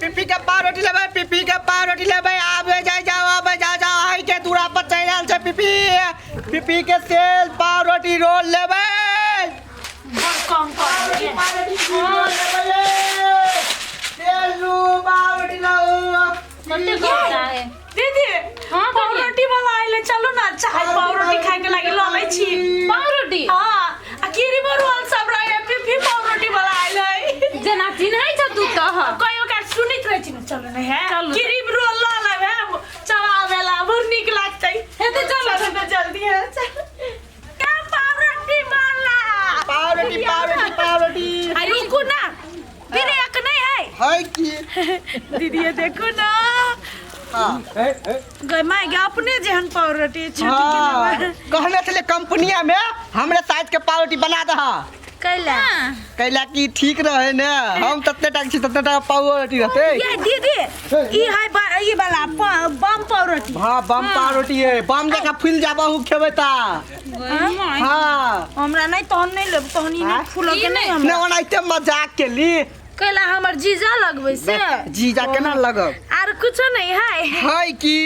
पिपी के पाव रोटी लेबै पिपी के पाव रोटी लेबै आबे जा आई के दूरा पर चल आल छै पिपी के सेल पाव रोटी रोल लेबै कम पाव रोटी सेल रू पाव रोटी लाओ कते करता है दीदी हां पाव रोटी वाला आइले चलो ना चाय पाव रोटी खाए के लागि ल लै छी पाव रोटी हां आ कीरी बरुआल सब रहे पिपी पाव रोटी वाला आइले जना चिन्है छ तू त कहियो का सुनित रहै छी न चलो न है चलो। कीरी रोल ल लेबे चलावेला बड़ नीक लागतै हेते चलो चलो जल्दी है का पाव रोटी वाला पाव रोटी आ रुकू ना फिर एक नहीं है की दीदी ये देखो ना हां गय माय गे अपने जेहन पाव रोटी छोटी कहने छले कंपनिया में हमरे साइज के पाव रोटी बना दहा कैला की ठीक रहे ने हम तत्ते टाइम छी तत्ते टाइम पाव रोटी रहते ये दीदी ई है ई वाला बम पाव रोटी हां बम पाव रोटी है बम जका फूल जाबा हु खेबै ता हां हमरा नहीं तहन नहीं लेब तहन ई नहीं फूल के नहीं ने ओनाइते मजाक के ली कैला हमर जीजा लगबै से जीजा केना लगब आर कुछ नहीं है की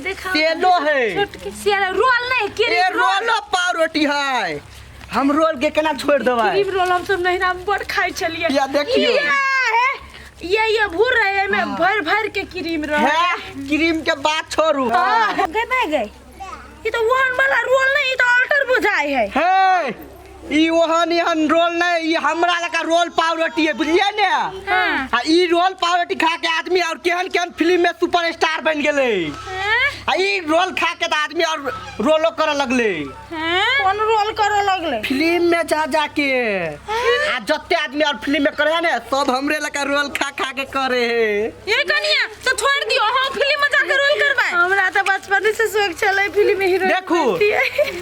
देखा तेलो है छोटकी सियारा रोल नहीं के ए रोलो पाव रोटी है हम रोल के केना छोड़ देबै क्रीम रोल हम सब नहीं हम बड़ खाइ छलिए या देखियो ये भूर रहे में भर के क्रीम रहे है क्रीम के बात छोड़ू गए मैं गए ये तो वन वाला रोल नहीं ये तो अल्टर बुझाई है हे ई ओहन रोल नहीं ई हमरा लगा रोल पाव रोटी है बुझिए ने हां ई रोल पाव रोटी खा के आदमी और केहन फिल्म में सुपरस्टार बन गेले ई रोल खा के तो आदमी और रोलो करे लगले कौन रोल करे लगले फिल्म में जा के आ जत्ते आदमी और फिल्म में करे ने सब हमरे लगा रोल खा के करे ये कनिया तो छोड़ दियो हां फिल्म में जाके रोल करबै हमरा तो बचपन से शौक चले फिल्म में हीरो देखू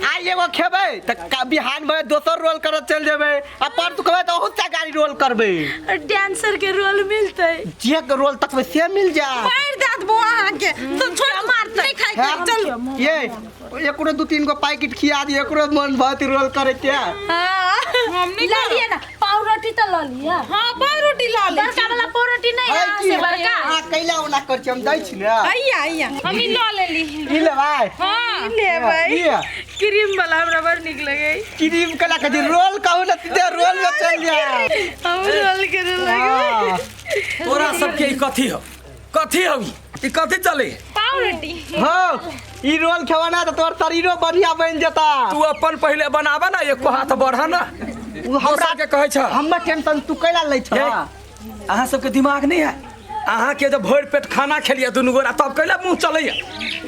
आई एगो खेबै त बिहान में दोसर रोल कर चल जेबै आ पर तू कहबै त बहुत सा गाड़ी रोल करबै डांसर के रोल मिलते जे के रोल तक से मिल जा मार देत बो अहाँ के तो छोड़ मारते नहीं खाइ चल ये एकरो दू तीन गो पैकेट खिया दी एकरो मन भत रोल करे के हम नहीं ला लिया ना पाव रोटी तो ला लिया हां पाव रोटी ला ले बड़का वाला पाव रोटी नहीं है से बड़का हां कैला ओना कर छी हम दै छी ने आइया हम ही ला लेली ई ले भाई हां ले भाई ये क्रीम वाला हमरा बड़ निक लगे क्रीम कला के रोल कहू ना सीधे रोल में चल जा हम रोल करे लगे तोरा सबके ई कथी हो ई कथी चले पाव रोटी हां ई रोल खवाना तो तोर शरीरो बढ़िया बन जता तू अपन पहले बनाबा ना एको हाथ बढ़ा ना हमरा के कहै छ हम टेंशन तू कैला लै छ अहाँ सबके दिमाग नहीं है अहाँ के जब भर पेट खाना खेलिए दुनू गोरा तब कैला मुंह चलैया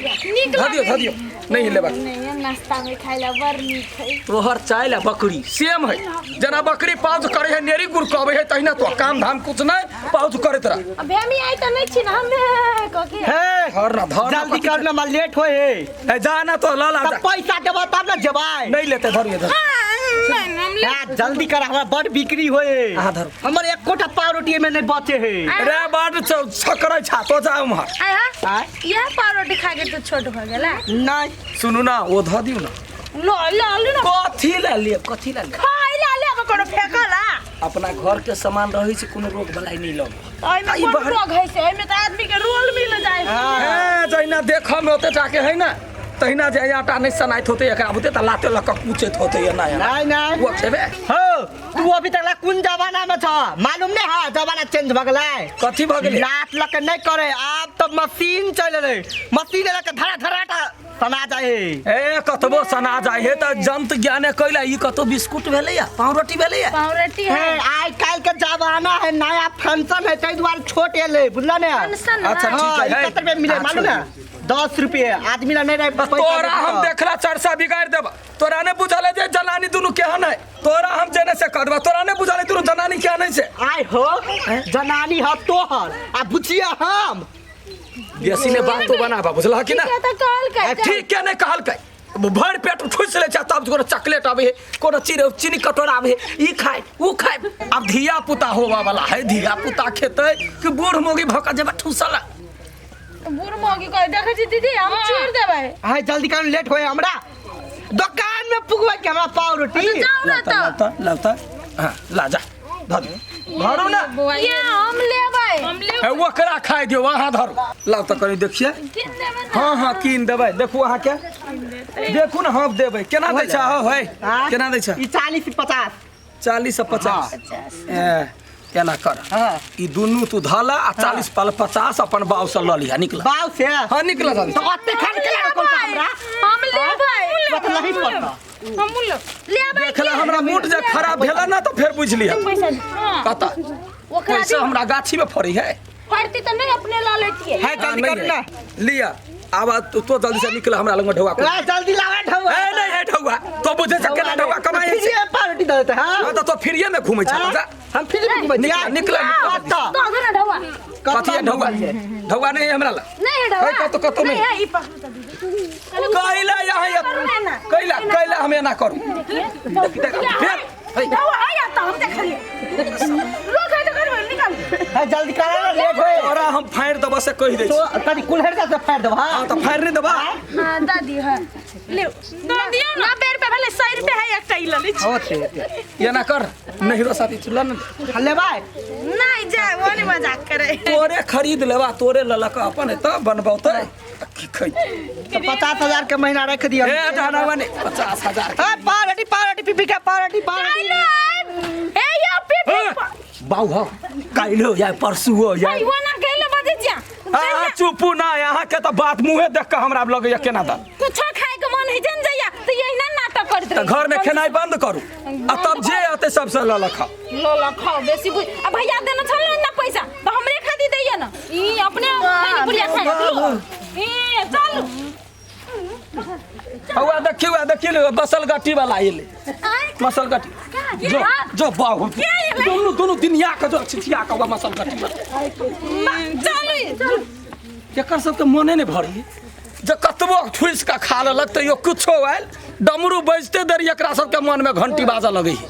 निक धदियो नहीं लेबा नहीं नाश्ता में खाइला बड़ नीक है तोहर चाइला बकरी सेम है जना बकरी पाउज करे है नेरी गुड़ कहबे है तहिना तो काम धाम कुछ नहीं पाउज करे तोरा अब हमी आई तो नहीं छी ना हम कके हे धर ना जल्दी करना मा लेट होए है जा ना तो ला ला पैसा देबा तब ना जेबाई नहीं लेते धर ये जल्दी कर हमरा बड़ बिक्री होए धर हमर एक कोटा पाव रोटी में नहीं बचे है रे बड़ छकरै छातो जा उम्हर यह पाव रोटी खा के तो छोट हो गेला नहीं सुनू ना वो ध दिउ ना लो ना कथी ला ले खाई ला ले अब कोनो फेकला अपना घर के सामान रही से कोनो रोग बलाई नहीं लग ओइ में कोन रोग है से ओइ में तो आदमी के रोल मिल जाए ए जइना देखा में ओते टाके है ना तहिना जे आटा नहीं सनाइत होते एकरा बुते त लाते लक पूछत होते या ना नहीं वो छेबे हो तू अभी तक कौन जमाना में छ मालूम नहीं है जमाना चेंज भ गेलै कथी भ गेलै लात लक नहीं करे अब तो मशीन चल रे मशीन लक धरा सना जाए ए कतबो सना जाए है त जंत ज्ञाने कइला ई कतो बिस्कुट भेलै या पाव रोटी भेलै या पाव रोटी है आई काल के जमाना है नया फंक्शन है तै द्वार छोट एले बुझला ने अच्छा ठीक है 71 में मिले मालूम है 10 रुपये आदमी ला नहीं रहे तोरा हम देखला चरसा बिगाड़ देब तोरा ने बुझले जे जनानी दुनु केहन है तोरा हम जेने से करबा तोरा ने बुझले दुनु जनानी केहन है से आय हो जनानी ह तोहर आ बुझिया हम बेसी ने बात तो बनाबा बुझला कि ना तो कहल के ठीक के नहीं कहल के भर पेट ठुस ले तब कोनो चॉकलेट आवे कोनो चीनी कटोरा आवे ई खाए ऊ खाए अब धिया पुता होवा वाला है धिया पुता खेते कि बूढ़ मोगी भका जेबा ठुसला बूढ़ मोगी कह देखे छी दीदी हम छोड़ देबै हाय जल्दी कर लेट होए हमरा दुकान में पुगबै के हमरा पाव रोटी जाऊ ना तो लाता हां ला जा धर धरू ना ये हम लेबै है ओकरा खाए दियो वहाँ धरू लाओ तो कनी देखिए हाँ हाँ कीन देबै देखू अहाँ के देखू ना हम देबै केना दै छ हो है हाँ? केना दै छ ई 40 50 40 से 50 केना कर हाँ ई दुनू तू धला आ 40 पाल 50 अपन बाव से ल लिया निकला बाव से हाँ निकला जल्दी तो ओते खान के लगा कोन हमरा हम लेबै पता नहीं पड़ता हम लेबै देखला हमरा मूड जे खराब भेला ना तो फिर बुझ लिया कता ओकरा पैसा हमरा गाछी में फड़ी है फड़ती तो नहीं अपने ला लेतिए है जल्दी नहीं कर ना है। लिया अब तो जल्दी से निकला हमरा लंग ढौआ को ला जल्दी लावे ढौआ ए नहीं है ढौआ तो बुझे से केना ढौआ कमाई है ये पार्टी देते हां हाँ तो फ्रीए में घूमै छ जा हम फिर भी घूमै निकला निकला तो अगर ढवा कथी है ढौआ ढौआ नहीं है हमरा ला नहीं ढवा है तो कतो नहीं है ई पकड़ कैला यहाँ कैला कैला हमें ना करू फिर ढवा आया तो हम देख लिए लोग है तो घर में निकाल है जल्दी करा ना लेट होए और हम फाड़ दबा से कह दे तो तनी कुल्हड़ का से फाड़ दो हां हां तो फाड़ नहीं दबा हां दादी है ले दादी ना बेर पे भले 100 रुपया है एक टाइल ले होते ये ना कर नहीं रो साथी चुला ना हल्ले भाई नहीं जाए वो नहीं मजाक करे तोरे खरीद लेवा तोरे ललक अपन है तो बनबाउ तो की खई तो 50,000 के महीना रख दिया ए दानवा ने 50,000 हां पार्टी पीपी का पार्टी ए यो पिपी बाऊ हो काइलो या परसू हो या वो ना कहले बजे जा हां चुपू ना यहाँ के तो बात मुंहे देख के हमरा लगे या केना दा कुछ खाए के मन है जन जइया तो यही ना नाटक करत तो घर में खेनाई बंद करू आ तब जे आते सबसे ललक खाओ लोला खाओ बेसी बुझ अब भैया देना छल ना पैसा तो हमरे खाती दैया ना ई अपने खानी बुढ़िया खाए ए चल हुआ देखियो बसल गट्टी वाला आइले मसल गट्टी जो जो बाहु दोनों दुनिया का जो छिछिया का मसल गट्टी वाला चल एकर सबके मने नहीं भरी जे कतबो ठुस का खा लेलक तो यो कुछो आयल डमरू बजते देर एकरा सबके मन में घंटी बाजा लगे